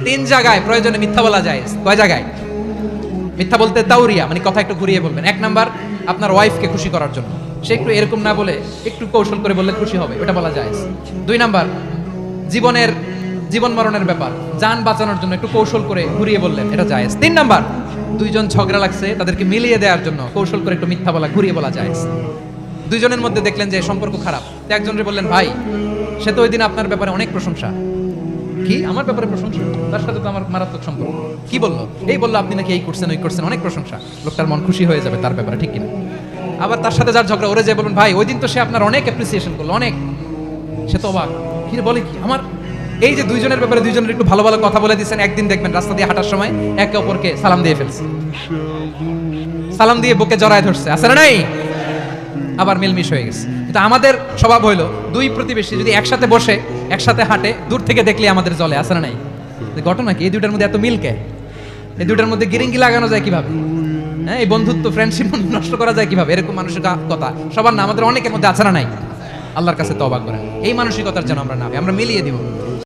তিন জায়গায় প্রয়োজনে মিথ্যা বলা যায়। কয় জায়গায় মিথ্যা বলতে? তাওরিয়া, মানে কথা একটু ঘুরিয়ে বলবেন। এক নাম্বার, আপনার ওয়াইফকে খুশি করার জন্য, সে একটু এরকম না বলে একটু কৌশল করে বললে খুশি হবে, ওটা বলা যায়। দুই নাম্বার, জীবন মরণের ব্যাপার, জান বাঁচানোর জন্য একটু কৌশল করে ঘুরিয়ে বললেন, এটা জায়েজ। তিন নাম্বার, দুইজন ঝগড়া লাগছে, তাদেরকে মিলিয়ে দেওয়ার জন্য কৌশল করে একটু মিথ্যা বলা, ঘুরিয়ে বলা জায়েজ। দুইজনের মধ্যে দেখলেন যে সম্পর্ক খারাপ, তো একজনকে বললেন, ভাই সে তো ওই দিন আপনার ব্যাপারে অনেক প্রশংসা। কি আমার ব্যাপারে প্রশংসা? তার সাথে তো আমার মারাত্মক সম্পর্ক। কি বললো? এই বললো আপনি নাকি এই করছেন ওই করছেন, অনেক প্রশংসা। লোকটার মন খুশি হয়ে যাবে তার ব্যাপারে, ঠিক কিনা? আবার তার সাথে যার ঝগড়া, ওরে যে বলবেন, ভাই ওই দিন তো সে আপনার অনেক অ্যাপ্রিসিয়েশন করলো, অনেক। সে তো অবাক, কি রে বলে কি আমার? এই যে দুইজনের ব্যাপারে দুইজনের একটু ভালো ভালো কথা বলে দিচ্ছেন, একদিন দেখবেন রাস্তা দিয়ে হাঁটার সময় একে অপরকে সালাম দিয়ে ফেলছে, সালাম দিয়ে বুকে জড়ায় ধরছে, আছে না নাই? আবার মিলমিশ হয়ে গেছে। কিন্তু আমাদের স্বভাব হইলো, দুই প্রতিবেশী যদি একসাথে বসে একসাথে হাঁটে, দূর থেকে দেখলে আমাদের জলে, আছে না নাই? ঘটনা কি? এই দুইটার মধ্যে এত মিল কে? এই দুইটার মধ্যে গিরিঙ্গি লাগানো যায় কিভাবে? হ্যাঁ, এই বন্ধুত্ব ফ্রেন্ডশিপ নষ্ট করা যায় কিভাবে? এরকম মানসিকতা সবার না, আমাদের অনেকের মধ্যে আছে না নাই? আল্লাহর কাছে তওবা করেন, এই মানসিকতার যেন আমরা না, আমরা মিলিয়ে দিব।